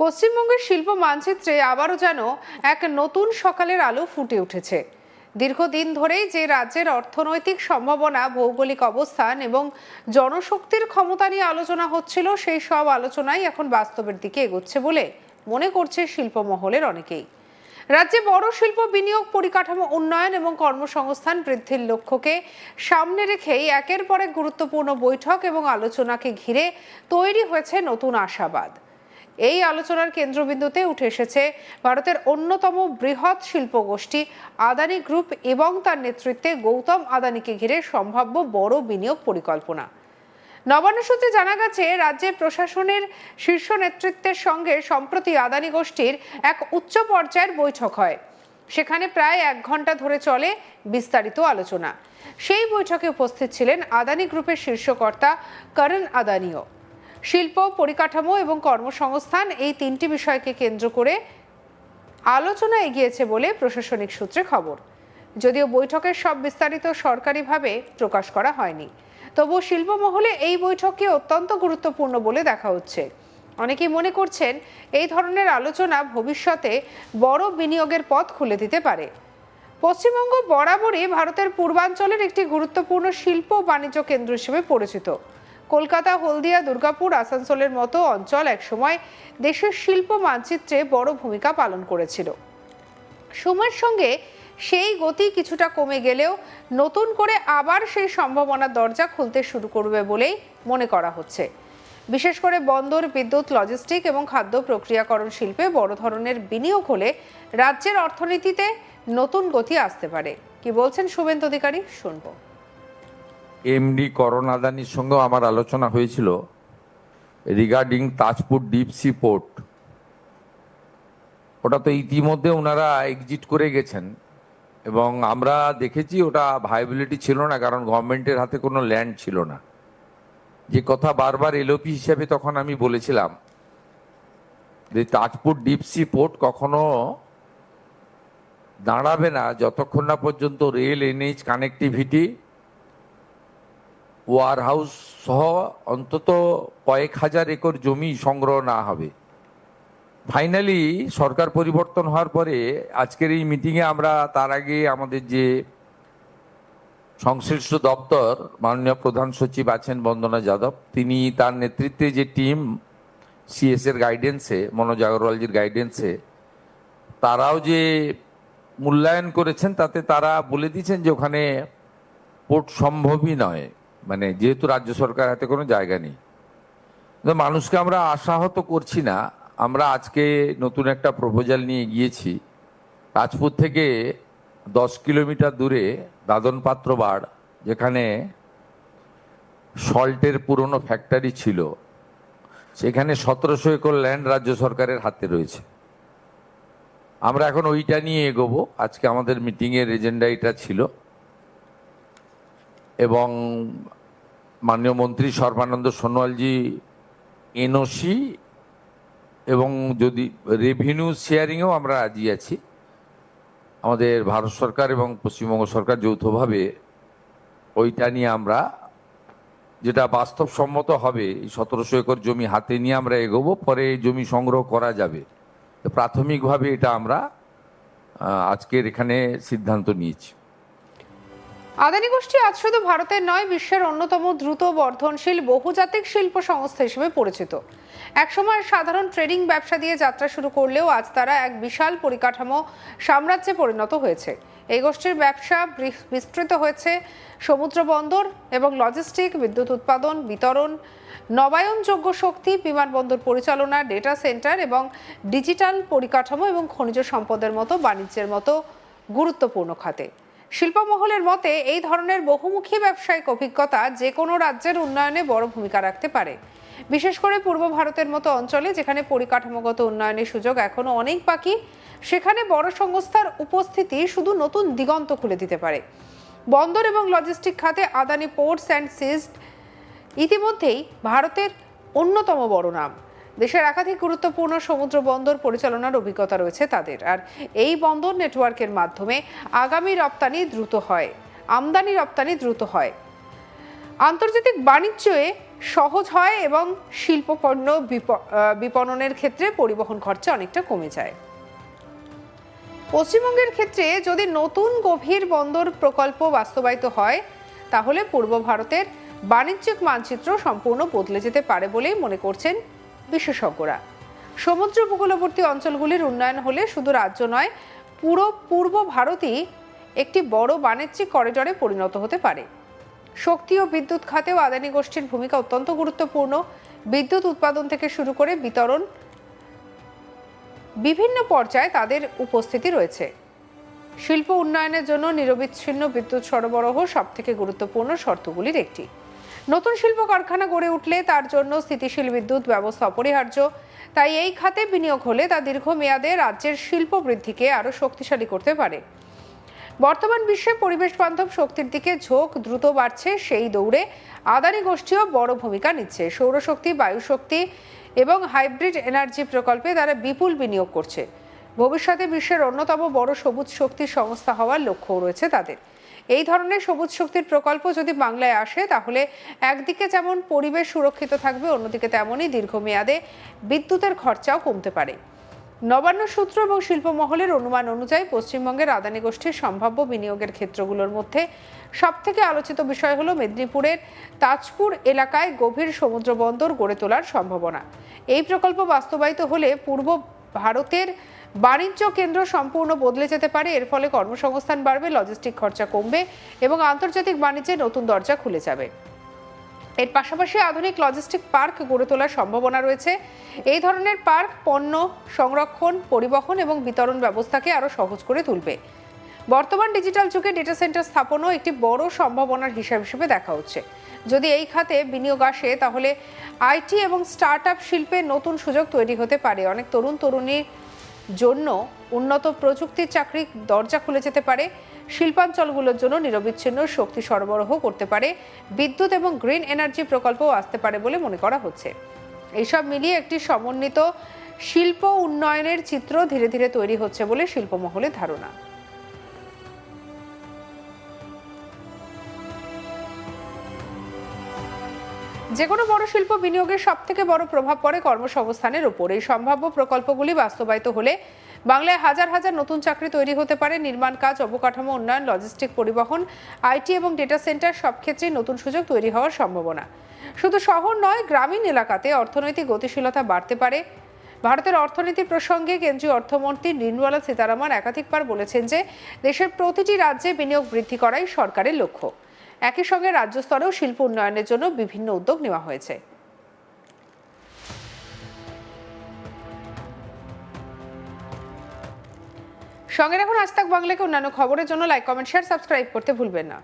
পশ্চিমবঙ্গের শিল্প মানচিত্রে আবারও যেন এক নতুন সকালের আলো ফুটে উঠেছে। দীর্ঘদিন ধরেই যে রাজ্যের অর্থনৈতিক সম্ভাবনা, ভৌগোলিক অবস্থান এবং জনশক্তির ক্ষমতা নিয়ে আলোচনা হচ্ছিল, সেই সব আলোচনাই এখন বাস্তবের দিকে এগোচ্ছে বলে মনে করছে শিল্প মহলের অনেকেই। রাজ্যে বড় শিল্প বিনিয়োগ, পরিকাঠামো উন্নয়ন এবং কর্মসংস্থান বৃদ্ধির লক্ষ্যকে সামনে রেখেই একের পর এক গুরুত্বপূর্ণ বৈঠক এবং আলোচনাকে ঘিরে তৈরি হয়েছে নতুন আশাবাদ। এই আলোচনার কেন্দ্রবিন্দুতে উঠে এসেছে ভারতের অন্যতম বৃহৎ শিল্প গোষ্ঠী আদানি গ্রুপ এবং তার নেতৃত্বে গৌতম আদানিকে ঘিরে সম্ভাব্য বড় বিনিয়োগ পরিকল্পনা। নবান্ন সূত্রে জানা গেছে, রাজ্যের প্রশাসনের শীর্ষ নেতৃত্বের সঙ্গে সম্প্রতি আদানি গোষ্ঠীর এক উচ্চ পর্যায়ের বৈঠক হয়। সেখানে প্রায় 1 ঘন্টা ধরে চলে বিস্তারিত আলোচনা। সেই বৈঠকে উপস্থিত ছিলেন আদানি গ্রুপের শীর্ষকর্তা করণ আদানিও। শিল্প, পরিকাঠামো এবং কর্মসংস্থান, এই 3টি বিষয়কে কেন্দ্র করে আলোচনা এগিয়েছে বলে প্রশাসনিক সূত্রে খবর। যদিও বৈঠকের সব বিস্তারিত সরকারিভাবে প্রকাশ করা হয়নি, তবুও শিল্প মহলে এই বৈঠককে অত্যন্ত গুরুত্বপূর্ণ বলে দেখা হচ্ছে। অনেকেই মনে করছেন, এই ধরনের আলোচনা ভবিষ্যতে বড় বিনিয়োগের পথ খুলে দিতে পারে। পশ্চিমবঙ্গ বরাবরই ভারতের পূর্বাঞ্চলের একটি গুরুত্বপূর্ণ শিল্প ও বাণিজ্য কেন্দ্র হিসেবে পরিচিত। কলকাতা, হলদিয়া, দুর্গাপুর, আসানসোলের মতো অঞ্চল একসময় দেশের শিল্প মানচিত্রে বড় ভূমিকা পালন করেছিল। সময়ের সঙ্গে সেই গতি কিছুটা কমে গেলেও নতুন করে আবার সেই সম্ভাবনার দরজা খুলতে শুরু করবে বলেই মনে করা হচ্ছে। বিশেষ করে বন্দর, বিদ্যুৎ, লজিস্টিক এবং খাদ্য প্রক্রিয়াকরণ শিল্পে বড় ধরনের বিনিয়োগ হলে রাজ্যের অর্থনীতিতে নতুন গতি আসতে পারে। কি বলছেন শুভেন্দু অধিকারী, শুনবো। এমডি করণ আদানির সঙ্গেও আমার আলোচনা হয়েছিল regarding Tajpur deep sea port. ওটা তো ইতিমধ্যে ওনারা এক্সিট করে গেছেন এবং আমরা দেখেছি ওটা ভাইবিলিটি ছিল না, কারণ গভর্নমেন্টের হাতে কোনো ল্যান্ড ছিল না। যে কথা বারবার এলওপি হিসেবে তখন আমি বলেছিলাম যে তাজপুর ডিপ সি পোর্ট কখনো দাঁড়াবে না যতক্ষণ না পর্যন্ত rail, NH connectivity, warehouse সহ অন্তত কয়েক হাজার একর জমি সংগ্রহ না হবে। ফাইনালি সরকার পরিবর্তন হওয়ার পরে আজকের এই মিটিংয়ে আমরা তার আগে আমাদের যে সংশ্লিষ্ট দপ্তর, মাননীয় প্রধান সচিব আছেন বন্দনা যাদব, তিনি তার নেতৃত্বে যে টিম সিএস এর গাইডেন্সে, মনোজ আগরওয়ালজির গাইডেন্সে তারাও যে মূল্যায়ন করেছেন, তাতে তারা বলে দিয়েছেন যে ওখানে পোর্ট সম্ভবই নয়, মানে যেহেতু রাজ্য সরকার হাতে কোনো জায়গা নেই। মানুষকে আমরা আশাহত করছি না। আমরা আজকে নতুন একটা প্রপোজাল নিয়ে গিয়েছি। তাজপুর থেকে 10 কিলোমিটার দূরে দাদন পাত্র বাড়, যেখানে সল্টের পুরনো ফ্যাক্টরি ছিল, সেখানে 1700 একর ল্যান্ড রাজ্য সরকারের হাতে রয়েছে। আমরা এখন ওইটা নিয়ে এগোবো। আজকে আমাদের মিটিংয়ের এজেন্ডা এটা ছিল এবং মাননীয় মন্ত্রী সর্বানন্দ সোনোয়ালজি এনওসি এবং যদি রেভিনিউ শেয়ারিংয়েও আমরা রাজি আছি। আমাদের ভারত সরকার এবং পশ্চিমবঙ্গ সরকার যৌথভাবে ওইটা নিয়ে আমরা যেটা বাস্তবসম্মত হবে, 1700 একর জমি হাতে নিয়ে আমরা এগোবো। পরে জমি সংগ্রহ করা যাবে। প্রাথমিকভাবে এটা আমরা আজকের এখানে সিদ্ধান্ত নিয়েছি। আদানি গোষ্ঠী আজ শুধু ভারতের নয়, বিশ্বের অন্যতম দ্রুত বর্ধনশীল বহুজাতিক শিল্প সংস্থা হিসেবে পরিচিত। একসময় সাধারণ ট্রেডিং ব্যবসা দিয়ে যাত্রা শুরু করলেও আজ তারা এক বিশাল পরিকাঠামো সাম্রাজ্যে পরিণত হয়েছে। এই গোষ্ঠীর ব্যবসা বিস্তৃত হয়েছে সমুদ্র বন্দর এবং লজিস্টিক, বিদ্যুৎ উৎপাদন, বিতরণ, নবায়নযোগ্য শক্তি, বিমানবন্দর পরিচালনা, ডেটা সেন্টার এবং ডিজিটাল পরিকাঠামো এবং খনিজ সম্পদের মতো বাণিজ্যের মতো গুরুত্বপূর্ণ খাতে। শিল্পমহলের মতে এই ধরনের বহুমুখী ব্যবসায়িক অভিজ্ঞতা যে কোনো রাজ্যের উন্নয়নে বড় ভূমিকা রাখতে পারে, বিশেষ করে পূর্ব ভারতের মতো অঞ্চলে যেখানে পরিকাঠামোগত উন্নয়নের সুযোগ এখনো অনেক বাকি। সেখানে বড় সংস্থার উপস্থিতি শুধু নতুন দিগন্ত খুলে দিতে পারে। বন্দর এবং লজিস্টিক খাতে আদানি পোর্টস অ্যান্ড সিজ ইতিমধ্যেই ভারতের অন্যতম বড় নাম। দেশের একাধিক গুরুত্বপূর্ণ সমুদ্র বন্দর পরিচালনার অভিজ্ঞতা রয়েছে তাদের। আর এই বন্দর নেটওয়ার্কের মাধ্যমে আমদানি রপ্তানি দ্রুত হয়। আন্তর্জাতিক বাণিজ্যে সহজ হয় এবং শিল্পপণ্য বিপণনের ক্ষেত্রে পরিবহন খরচা অনেকটা কমে যায়। পশ্চিমবঙ্গের ক্ষেত্রে যদি নতুন গভীর বন্দর প্রকল্প বাস্তবায়িত হয় তাহলে পূর্ব ভারতের বাণিজ্যিক মানচিত্র সম্পূর্ণ বদলে যেতে পারে বলেই মনে করছেন বিশেষজ্ঞরা। সমুদ্র উপকূলবর্তী অঞ্চলগুলির উন্নয়ন হলে শুধু রাজ্য নয়, পুরো পূর্ব ভারতই একটি বড় বাণিজ্যিক করিডরে পরিণত হতে পারে। শক্তি ও বিদ্যুৎ খাতেও আদানি গোষ্ঠীর ভূমিকা অত্যন্ত গুরুত্বপূর্ণ। বিদ্যুৎ উৎপাদন থেকে শুরু করে বিতরণ বিভিন্ন পর্যায়ে তাদের উপস্থিতি রয়েছে। শিল্প উন্নয়নের জন্য নিরবিচ্ছিন্ন বিদ্যুৎ সরবরাহ সবথেকে গুরুত্বপূর্ণ শর্তগুলির একটি। নতুন শিল্প কারখানা গড়ে উঠলে তার জন্য স্থিতিশীল বিদ্যুৎ ব্যবস্থা অপরিহার্য। তাই এই খাতে বিনিয়োগ হলে তা দীর্ঘমেয়াদে রাজ্যের শিল্প বৃদ্ধিকে আরও শক্তিশালী করতে পারে। বর্তমান বিশ্বে পরিবেশ বান্ধব শক্তির দিকে ঝোঁক দ্রুত বাড়ছে, সেই দৌড়ে আদানি গোষ্ঠীও বড় ভূমিকা নিচ্ছে। সৌরশক্তি, বায়ুশক্তি এবং হাইব্রিড এনার্জি প্রকল্পে তারা বিপুল বিনিয়োগ করছে। ভবিষ্যতে বিশ্বের অন্যতম বড় সবুজ শক্তি সংস্থা হওয়ার লক্ষ্যও রয়েছে তাদের। এই ধরনের সবুজ শক্তির প্রকল্প যদি বাংলায় আসে তাহলে একদিকে যেমন পরিবেশ সুরক্ষিত থাকবে, অন্যদিকে তেমনই দীর্ঘমেয়াদে বিদ্যুতের খরচাও কমতে পারে। নবান্ন সূত্র এবং শিল্প মহলের অনুমান অনুযায়ী পশ্চিমবঙ্গের আদানি গোষ্ঠীর সম্ভাব্য বিনিয়োগের ক্ষেত্রগুলোর মধ্যে সবথেকে আলোচিত বিষয় হলো মেদিনীপুরের তাজপুর এলাকায় গভীর সমুদ্র বন্দর গড়ে তোলার সম্ভাবনা। এই প্রকল্প বাস্তবায়িত হলে পূর্ব ভারতের বাণিজ্য কেন্দ্র সম্পূর্ণ বদলে যেতে পারে। এর ফলে কর্মসংস্থান বাড়বে, লজিস্টিক খরচা কমবে এবং আন্তর্জাতিক বাণিজ্যে নতুন দরজা খুলে যাবে। এর পাশাপাশি আধুনিক লজিস্টিক পার্ক গড়ে তোলার সম্ভাবনা রয়েছে। এই ধরনের পার্ক পণ্য সংরক্ষণ, পরিবহন এবং বিতরণ ব্যবস্থাকে আরও সহজ করে তুলবে। বর্তমান ডিজিটাল যুগে ডেটা সেন্টার স্থাপনও একটি বড় সম্ভাবনার হিসেবে দেখা হচ্ছে। যদি এই খাতে বিনিয়োগ আসে তাহলে আইটি এবং স্টার্টআপ শিল্পে নতুন সুযোগ তৈরি হতে পারে। অনেক তরুণীর জন্য উন্নত প্রযুক্তির চাকরির দরজা খুলে যেতে পারে। শিল্পাঞ্চলগুলোর জন্য নিরবিচ্ছিন্ন শক্তি সরবরাহ করতে পারে। বিদ্যুৎ এবং গ্রিন এনার্জি প্রকল্পও আসতে পারে বলে মনে করা হচ্ছে। এইসব মিলিয়ে একটি সমন্বিত শিল্প উন্নয়নের চিত্র ধীরে ধীরে তৈরি হচ্ছে বলে শিল্পমহলের ধারণা। যে কোনো বড় শিল্প বিনিয়োগের সবথেকে বড় প্রভাব পড়ে কর্মসংস্থানের উপর। এই সম্ভাব্য প্রকল্পগুলি বাস্তবায়িত হলে বাংলায় হাজার হাজার নতুন চাকরি তৈরি হতে পারে। নির্মাণ কাজ, অবকাঠামো উন্নয়ন, লজিস্টিক, পরিবহন, আইটি এবং ডেটা সেন্টার সব ক্ষেত্রেই নতুন সুযোগ তৈরি হওয়ার সম্ভাবনা। শুধু শহর নয়, গ্রামীণ এলাকাতে অর্থনৈতিক গতিশীলতা বাড়তে পারে। ভারতের অর্থনীতি প্রসঙ্গে কেন্দ্রীয় অর্থমন্ত্রী নির্মলা সীতারামন একাধিকবার বলেছেন যে দেশের প্রতিটি রাজ্যে বিনিয়োগ বৃদ্ধি করাই সরকারের লক্ষ্য। একই সঙ্গে রাজ্য স্তরেও শিল্প উন্নয়নের জন্য বিভিন্ন উদ্যোগ নেওয়া হয়েছে। সঙ্গে রাখুন আজ তাক বাংলাকে। অন্যান্য খবরের জন্য লাইক, কমেন্ট, শেয়ার, সাবস্ক্রাইব করতে ভুলবেন না।